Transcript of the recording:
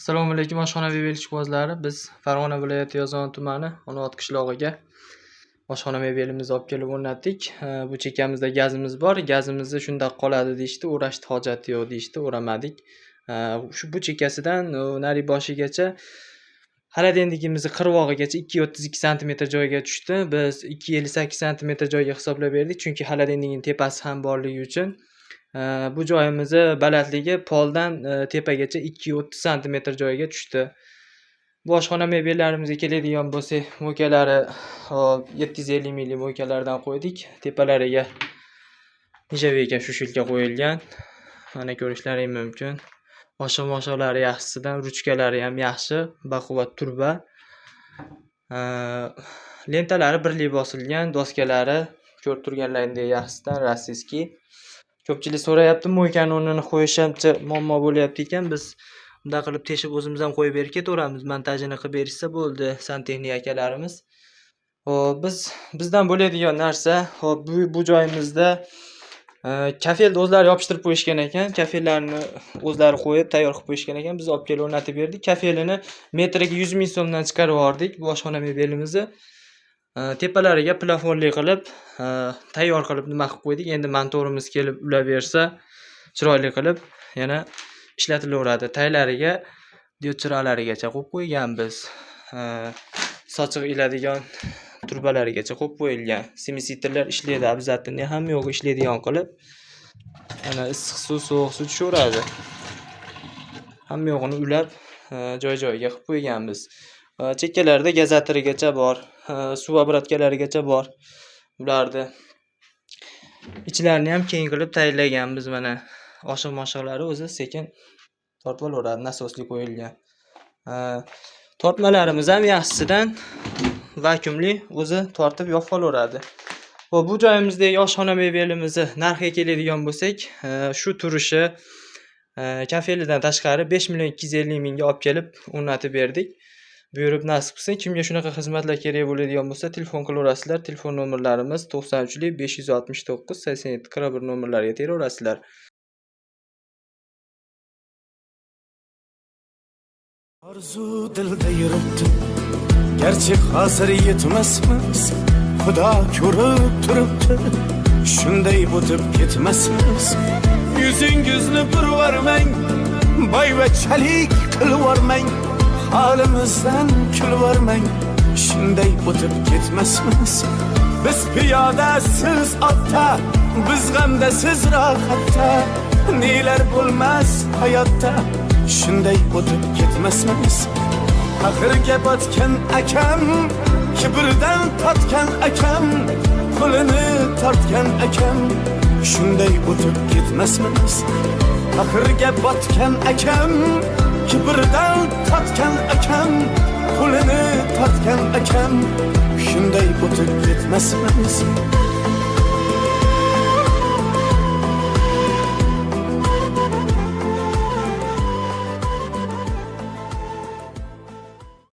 Assalomu alaykum oshxonaviy ishqibozlari. Biz Farg'ona viloyati Yozyovon tumani 16 qishlog'iga oshxona mebelimizni olib kelib o'rnatdik. Bu chekamizda gazimiz bor. Gazimizni shundoq qoladi deyishdi, o'rashni hojati yo'q deyishdi, o'ramadik. Bu chekasidan nari boshigacha xolodilnikimizni qirg'og'igacha 232 sm joyga tushdi. Biz 258 sm joyga hisoblab berdik, chunki xolodilnikning tepasi ham borligi uchun. Bu joyimizni balandligi poldan tepagacha 230 sm joyga tushdi. Bu oshxona mebellarimizga keladigan bo'lsak, mo'kalari 750 mm mo'kalardan qo'ydik. Tepalariga nijaveyka shushilka qo'yilgan. Mana ko'rishlaring mumkin. Oshiq-moshiqlari yaxshisidan, ruchkalari ham yaxshi, baquvvat turba. Lentalari birlik bosilgan, doskalari ko'rib turganlaringdek yaxshisidan, rossiyskiy. Ko'pchilik so'rayapti, mo'kani o'rnini qo'yish hamcha muammo bo'lyapti ekan. Biz bunday qilib teshib o'zimiz ham qo'yib berib ketaveramiz. Montajini qilib berishsa bo'ldi, santexnik akalarimiz. Xo'p, bizdan bo'ladigan narsa, xo'p, bu joyimizda kafelni o'zlari yopishtirib qo'yishgan ekan. Kafellarni o'zlari qo'yib, tayyor qilib qo'yishgan ekan. Biz olib kelib o'rnatib berdik. Kafelini metriga 100 ming so'mdan chiqarib yubordik bu oshxona mebelimizni. Tepalariga plafonli qilib, tayyor qilib nima qilib qo'ydik. Endi montorimiz kelib ulab bersa, chiroyli qilib yana ishlatilaveradi. Taylariga diod chiroqlarigacha qo'yib qo'yganmiz. Sochiq iladigan turbalarigacha qo'yib qo'yilgan. Semisitrlar ishlaydi, обязательно ham yo'q ishlaydigan qilib. Mana issiq suv, sovuq suv tushaveradi. Hamma yo'g'ini ulab, joy-joyiga qilib qo'yganmiz. Chekkalarda gazatorigacha bor, suv obratkalarigacha bor. Ularni ichlarini ham keng qilib tayyorlaganmiz. Mana oshiq-moshiqlari o'zi sekin tortib olaveradi, nasosli qo'yilgan. Tortmalarimiz ham yaxshisidan vakuumli o'zi tortib yopib olaveradi. Bu joyimizdagi oshxona mebelimizni narxiga keladigan bo'lsak, shu turishi kafelidan tashqari 5 million 250 mingga olib kelib o'rnatib berdik. Buyurib nasib qilsin, kimga shunaqa xizmatlar kerak bo'ladigan bo'lsa, telefon qilaverasizlar. Telefon nomerlarimiz 93 569 87 41 nomerlariga teraverasizlar. Arzu dilda yuribdi, gerçek hozir yetmasmiz. Xudo ko'rib turibdi, shunday o'tib ketmasmiz. Yuzingizni burvarmang, boyvachalik qilvormang. Halimizdan kulvormang, shunday o'tib ketmasmiz. Biz piyoda, siz otda, biz g'amda, siz rohatda. Nelar bo'lmas hayotda, shunday o'tib ketmasmiz. Axirga botgan akam, kibrdan totgan akam, qo'lini tortgan akam, shunday o'tib ketmasmiz. Axirga botgan akam, kibrdan totgan akam, qo'lini tortgan akam, shunday o'tib ketmasmiz.